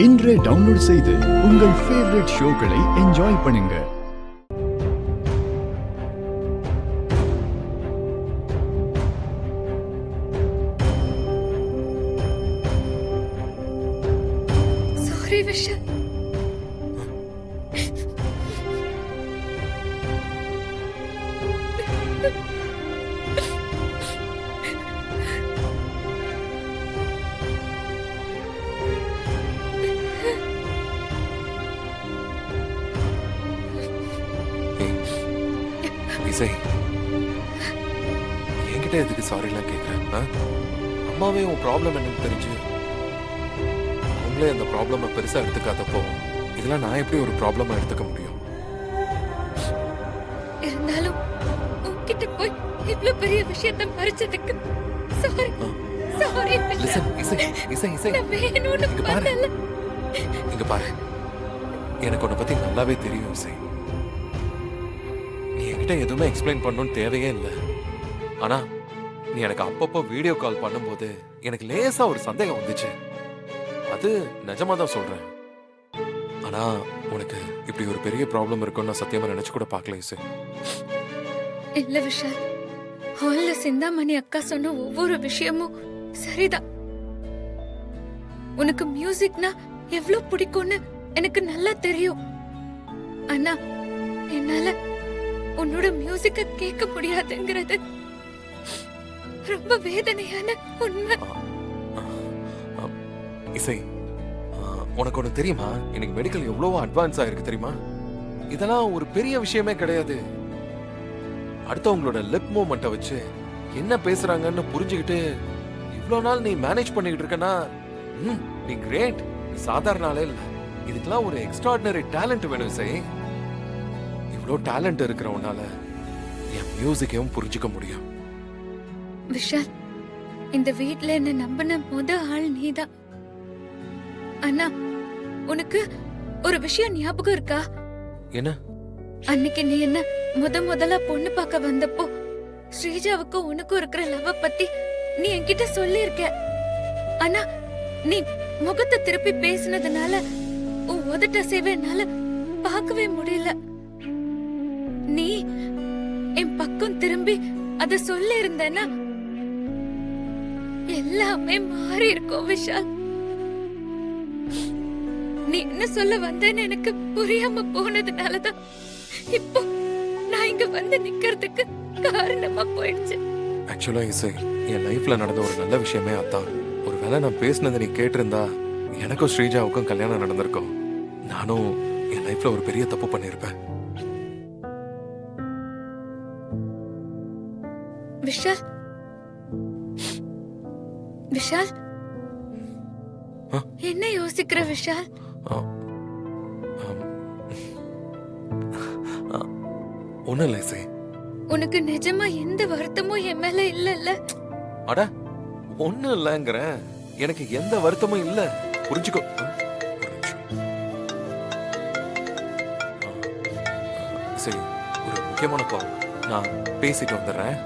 இன்றே டவுன்லோட் செய்து உங்கள் ஃபேவரட் ஷோக்களை என்ஜாய் பண்ணுங்க. சாரி விஷால். இசை, என்கிட்ட எதுக்கு சாரிலாம் கேட்குறேன்? அம்மாவே உன் ப்ராப்ளம் என்னன்னு தெரிஞ்சு அவங்களே அந்த ப்ராப்ளமை பெருசாக எடுத்துக்காதப்போ இதெல்லாம் நான் எப்படி ஒரு ப்ராப்ளமா எடுத்துக்க முடியும்? இருந்தாலும் உன்கிட்ட போய் இவ்ளோ பெரிய விஷயத்தை மறைச்சதுக்கு சாரி. சாரி லிசன் இசை, இசை இசை, வேணும்னு இங்க பாரு, பண்ணல. இங்க பாரு, எனக்கு உன்னை பத்தி நல்லாவே தெரியும் இசை. நீ என்கிட்ட எதுவுமே எக்ஸ்பிளைன் பண்ணணும்னு தேவையே இல்லை. ஆனா நீ எனக்கு அப்பப்போ வீடியோ கால் பண்ணும்போது எனக்கு லேசா ஒரு சந்தேகம் வந்துச்சு. அது நிஜமா தான் சொல்றேன். ஆனா உனக்கு இப்படி ஒரு பெரிய ப்ராப்ளம் இருக்குன்னு நான் சத்தியமா நினைச்சு கூட பார்க்கல இசை. இல்ல விஷால், ஹால்ல சிந்தாமணி அக்கா சொன்ன ஒவ்வொரு விஷயமும் சரிதான். உனக்கு மியூசிக்னா எவ்வளவு பிடிக்கும்னு எனக்கு நல்லா தெரியும். ஆனா என்னால உன்னோட மியூசிக்க கேட்க முடியாதுங்கிறது ரொம்ப வேதனையான உண்மை. இசை, உனக்கு ஒண்ணு தெரியுமா? எனக்கு மெடிக்கல் எவ்வளவோ அட்வான்ஸ் ஆயிருக்கு தெரியுமா? இதெல்லாம் ஒரு பெரிய விஷயமே கிடையாது. அடுத்தவங்களோட லிப் மூவ்மெண்ட்டை வச்சு என்ன பேசுறாங்கன்னு புரிஞ்சுக்கிட்டு இவ்வளவு நாள் நீ மேனேஜ் பண்ணிக்கிட்டு இருக்கனா, நீ கிரேட். சாதாரண ஆளே இல்ல. இதுக்கெல்லாம் ஒரு எக்ஸ்ட்ராடினரி டேலண்ட் வேணும் இசை. இவ்வளோ டேலண்ட் இருக்கிறவனால என் மியூசிக்கையும் புரிஞ்சுக்க முடியும். விஷால், இந்த வீட்ல என்ன நம்பின ஆள் நீதான். ஆனா உனக்கு ஒரு விஷயம் ஞாபகம் இருக்கா? என்ன? அன்னைக்கு நீ என்ன முதல்ல பொண்ணு பார்க்க வந்தப்போ ஸ்ரீஜாவுக்கும் உனக்கும் இருக்கிற லவ் பத்தி நீ என்கிட்ட சொல்லி இருக்க. ஆனா நீ முகத்தை திருப்பி பேசினதுனால உன் உதட்ட சேவைனால பார்க்கவே முடியல. நீ என் பக்கம் திரும்பி அத சொல்லி இருந்தனா எல்லாமே மாறி இருக்கும் விஷால். நீ என்ன சொல்ல வந்தேன்னு எனக்கு புரியாம போனதுனாலதான் இப்போ நான் இங்க வந்து நிக்கிறதுக்கு காரணமா போயிடுச்சு. ஆக்சுவலா இசை, என் லைஃப்ல நடந்த ஒரு நல்ல விஷயமே அதான். ஒருவேளை நான் பேசினதை நீ கேட்டிருந்தா எனக்கும் ஸ்ரீஜாவுக்கும் கல்யாணம் நடந்திருக்கும். நானும் என் லைஃப்ல ஒரு பெரிய தப்பு பண்ணிருப்பேன். விஷால், விஷால், என்ன யோசிக்கிற விஷால்? ஒண்ணும் இல்லை இசை. உனக்கு நிஜமா எந்த வருத்தமும் என் மேல இல்ல? அட, ஒண்ணும் இல்லைங்கிறேன். எனக்கு எந்த வருத்தமும் இல்ல. புரிஞ்சுக்கோ. சரி, ஒரு முக்கியமான கால். நான் பேசிட்டு வந்துடுறேன்.